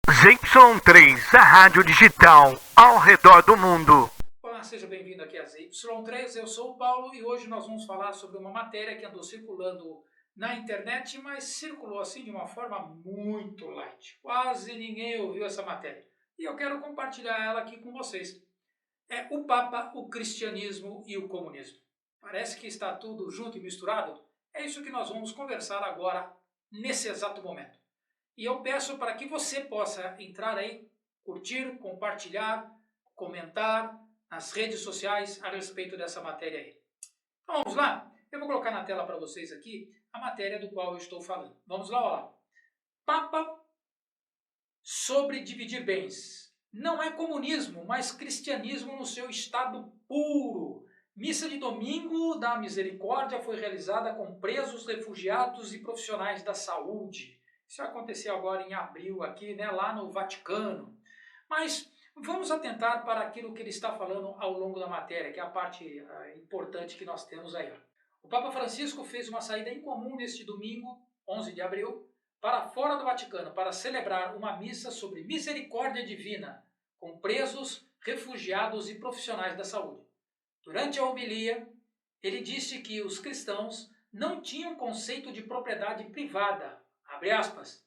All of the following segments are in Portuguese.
ZY3, a rádio digital ao redor do mundo. Olá, seja bem-vindo aqui a ZY3, eu sou o Paulo e hoje nós vamos falar sobre uma matéria que andou circulando na internet, mas circulou assim de uma forma muito light. Quase ninguém ouviu essa matéria e eu quero compartilhar ela aqui com vocês. É o Papa, o cristianismo e o comunismo. Parece que está tudo junto e misturado? É isso que nós vamos conversar agora, nesse exato momento. E eu peço para que você possa entrar aí, curtir, compartilhar, comentar nas redes sociais a respeito dessa matéria aí. Então vamos lá? Eu vou colocar na tela para vocês aqui a matéria do qual eu estou falando. Vamos lá, ó. Papa sobre dividir bens. Não é comunismo, mas cristianismo no seu estado puro. Missa de domingo da misericórdia foi realizada com presos, refugiados e profissionais da saúde. Isso aconteceu agora em abril aqui, né, lá no Vaticano. Mas vamos atentar para aquilo que ele está falando ao longo da matéria, que é a parte importante que nós temos aí. Ó. O Papa Francisco fez uma saída incomum neste domingo, 11 de abril, para fora do Vaticano, para celebrar uma missa sobre misericórdia divina, com presos, refugiados e profissionais da saúde. Durante a homilia, ele disse que os cristãos não tinham conceito de propriedade privada. Abre aspas.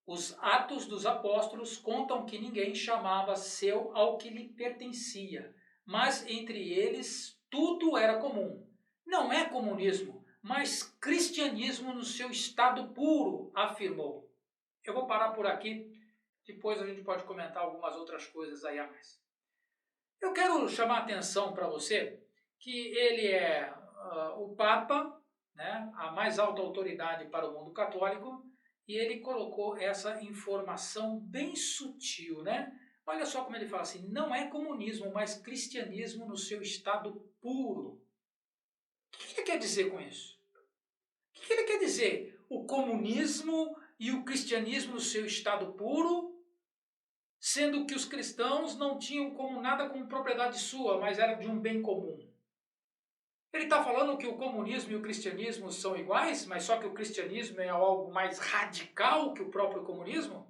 Os Atos dos Apóstolos contam que ninguém chamava seu ao que lhe pertencia, mas entre eles tudo era comum. Não é comunismo, mas cristianismo no seu estado puro, afirmou. Eu vou parar por aqui, depois a gente pode comentar algumas outras coisas aí a mais. Eu quero chamar a atenção para você que ele é o Papa, né, a mais alta autoridade para o mundo católico, e ele colocou essa informação bem sutil, né? Olha só como ele fala assim, não é comunismo, mas cristianismo no seu estado puro. O que ele quer dizer com isso? O que ele quer dizer? O comunismo e o cristianismo no seu estado puro, sendo que os cristãos não tinham como nada como propriedade sua, mas era de um bem comum. Ele está falando que o comunismo e o cristianismo são iguais, mas só que o cristianismo é algo mais radical que o próprio comunismo?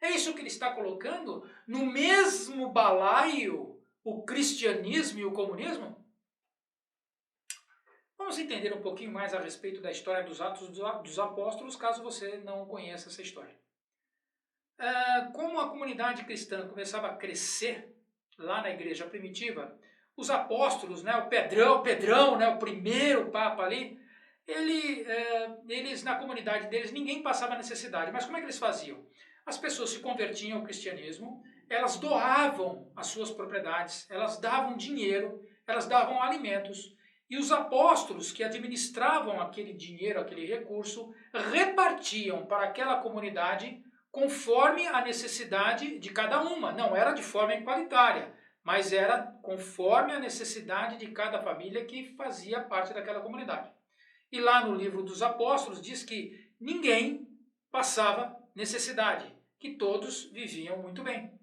É isso que ele está colocando no mesmo balaio o cristianismo e o comunismo? Vamos entender um pouquinho mais a respeito da história dos Atos dos Apóstolos, caso você não conheça essa história. Como a comunidade cristã começava a crescer lá na igreja primitiva, os apóstolos, né, o Pedrão, né, o primeiro papa ali, eles na comunidade deles, ninguém passava necessidade. Mas como é que eles faziam? As pessoas se convertiam ao cristianismo, elas doavam as suas propriedades, elas davam dinheiro, elas davam alimentos, e os apóstolos que administravam aquele dinheiro, aquele recurso, repartiam para aquela comunidade conforme a necessidade de cada uma. Não era de forma igualitária, mas era conforme a necessidade de cada família que fazia parte daquela comunidade. E lá no livro dos Apóstolos diz que ninguém passava necessidade, que todos viviam muito bem.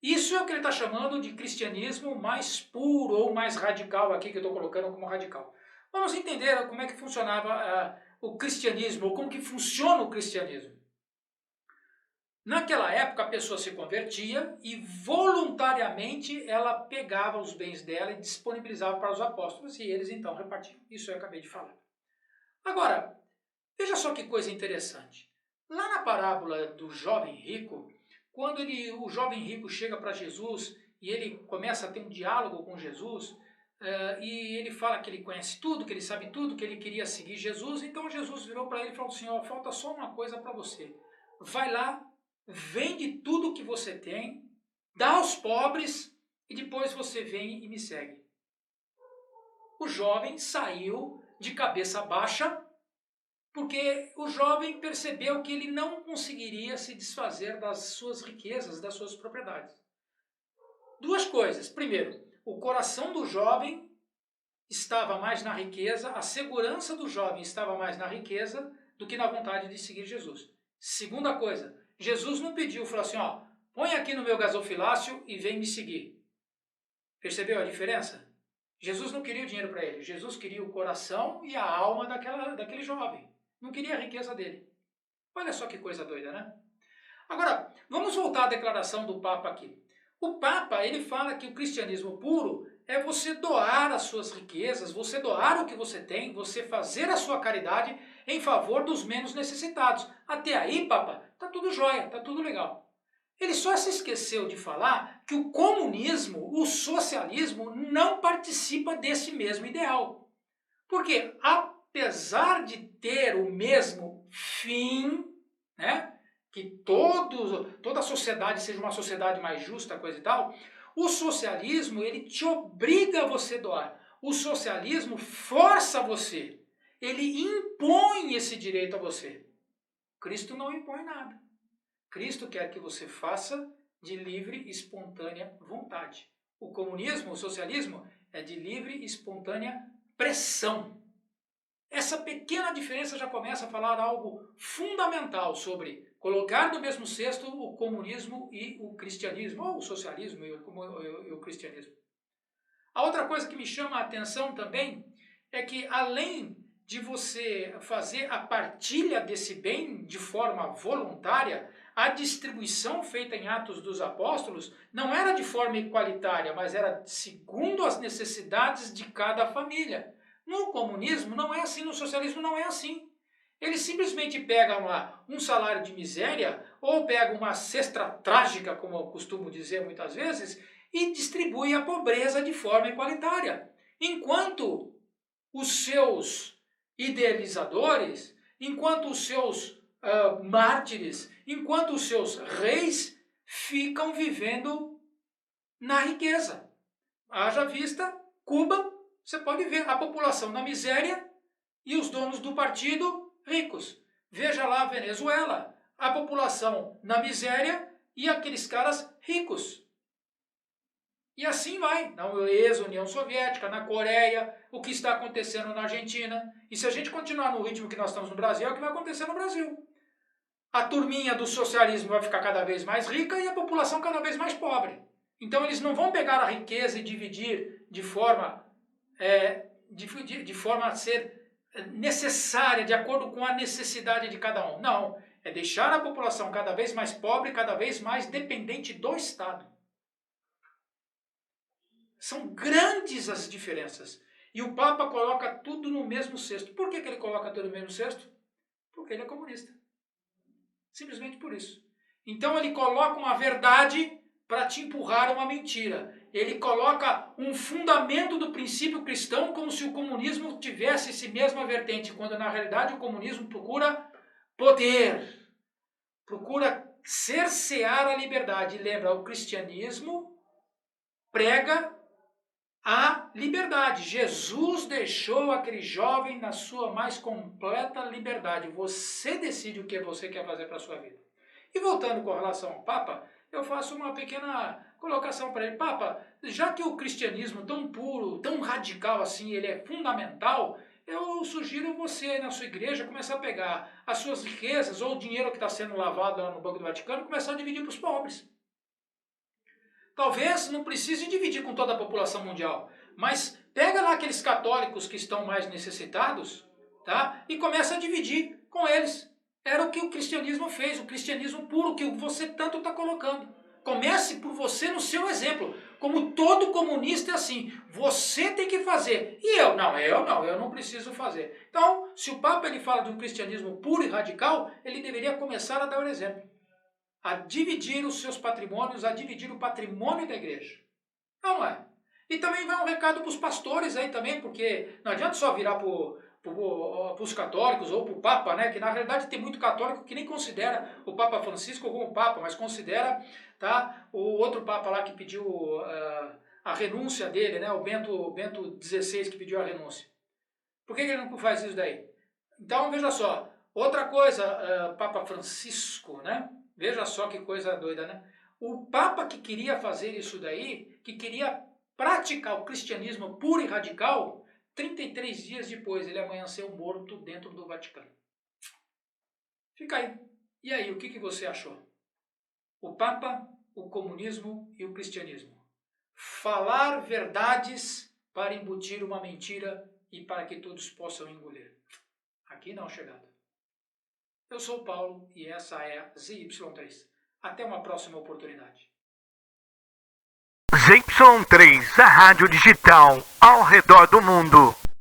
Isso é o que ele está chamando de cristianismo mais puro ou mais radical, aqui que eu estou colocando como radical. Vamos entender como é que funcionava o cristianismo, ou como que funciona o cristianismo. Naquela época, a pessoa se convertia e voluntariamente ela pegava os bens dela e disponibilizava para os apóstolos e eles então repartiam. Isso eu acabei de falar. Agora, veja só que coisa interessante. Lá na parábola do jovem rico, quando o jovem rico chega para Jesus e ele começa a ter um diálogo com Jesus, e ele fala que ele conhece tudo, que ele sabe tudo, que ele queria seguir Jesus, então Jesus virou para ele e falou assim, ó, falta só uma coisa para você. Vai lá, vende tudo que você tem, dá aos pobres e depois você vem e me segue. O jovem saiu de cabeça baixa porque o jovem percebeu que ele não conseguiria se desfazer das suas riquezas, das suas propriedades. Duas coisas. Primeiro, o coração do jovem estava mais na riqueza, a segurança do jovem estava mais na riqueza do que na vontade de seguir Jesus. Segunda coisa, Jesus não pediu, falou assim, ó, põe aqui no meu gasofilácio e vem me seguir. Percebeu a diferença? Jesus não queria o dinheiro para ele, Jesus queria o coração e a alma daquele jovem. Não queria a riqueza dele. Olha só que coisa doida, né? Agora, vamos vamos voltar à declaração do Papa aqui. O Papa, ele fala que o cristianismo puro é você doar as suas riquezas, você doar o que você tem, você fazer a sua caridade em favor dos menos necessitados. Até aí, Papa, tá tudo jóia, tá tudo legal. Ele só se esqueceu de falar que o comunismo, o socialismo, não participa desse mesmo ideal. Porque, apesar de ter o mesmo fim, né, que toda a sociedade seja uma sociedade mais justa, coisa e tal, o socialismo, ele te obriga a você doar. O socialismo força você. Ele impõe esse direito a você. Cristo não impõe nada. Cristo quer que você faça de livre e espontânea vontade. O comunismo, o socialismo, é de livre e espontânea pressão. Essa pequena diferença já começa a falar algo fundamental sobre colocar no mesmo cesto o comunismo e o cristianismo, ou o socialismo e o cristianismo. A outra coisa que me chama a atenção também é que, além de você fazer a partilha desse bem de forma voluntária, a distribuição feita em Atos dos Apóstolos não era de forma igualitária, mas era segundo as necessidades de cada família. No comunismo não é assim, no socialismo não é assim. Eles simplesmente pegam lá um salário de miséria ou pegam uma cesta trágica, como eu costumo dizer muitas vezes, e distribuem a pobreza de forma igualitária. Enquanto os seus idealizadores, enquanto os seus mártires, enquanto os seus reis ficam vivendo na riqueza. Haja vista, Cuba, você pode ver a população na miséria e os donos do partido ricos. Veja lá a Venezuela, a população na miséria e aqueles caras ricos. E assim vai, na ex-União Soviética, na Coreia, o que está acontecendo na Argentina. E se a gente continuar no ritmo que nós estamos no Brasil, é o que vai acontecer no Brasil. A turminha do socialismo vai ficar cada vez mais rica e a população cada vez mais pobre. Então eles não vão pegar a riqueza e dividir de forma a ser necessária, de acordo com a necessidade de cada um. Não, é deixar a população cada vez mais pobre, cada vez mais dependente do Estado. São grandes as diferenças. E o Papa coloca tudo no mesmo cesto. Por que ele coloca tudo no mesmo cesto? Porque ele é comunista. Simplesmente por isso. Então ele coloca uma verdade para te empurrar uma mentira. Ele coloca um fundamento do princípio cristão como se o comunismo tivesse essa mesma vertente, quando na realidade o comunismo procura poder, procura cercear a liberdade. Lembra, o cristianismo prega a liberdade. Jesus deixou aquele jovem na sua mais completa liberdade. Você decide o que você quer fazer para a sua vida. E voltando com relação ao Papa, eu faço uma pequena colocação para ele. Papa, já que o cristianismo tão puro, tão radical assim, ele é fundamental, eu sugiro você, na sua igreja, começar a pegar as suas riquezas ou o dinheiro que está sendo lavado lá no Banco do Vaticano e começar a dividir para os pobres. Talvez não precise dividir com toda a população mundial, mas pega lá aqueles católicos que estão mais necessitados, tá? E começa a dividir com eles. Era o que o cristianismo fez, o cristianismo puro que você tanto está colocando. Comece por você no seu exemplo. Como todo comunista é assim, você tem que fazer. E eu não preciso fazer. Então, se o Papa ele fala de um cristianismo puro e radical, ele deveria começar a dar o exemplo. A dividir os seus patrimônios, a dividir o patrimônio da igreja. Não é? E também vai um recado para os pastores aí também, porque não adianta só virar para os católicos ou para o Papa, né? Que na realidade tem muito católico que nem considera o Papa Francisco como Papa, mas considera, tá, o outro Papa lá que pediu a renúncia dele, né? O Bento XVI que pediu a renúncia. Por que ele não faz isso daí? Então veja só, outra coisa, Papa Francisco, né? Veja só que coisa doida, né? O Papa que queria fazer isso daí, que queria praticar o cristianismo puro e radical, 33 dias depois ele amanheceu morto dentro do Vaticano. Fica aí. E aí, o que você achou? O Papa, o comunismo e o cristianismo. Falar verdades para embutir uma mentira e para que todos possam engolir. Aqui não, chegada. Eu sou o Paulo e essa é a ZY3. Até uma próxima oportunidade. ZY3, a rádio digital ao redor do mundo.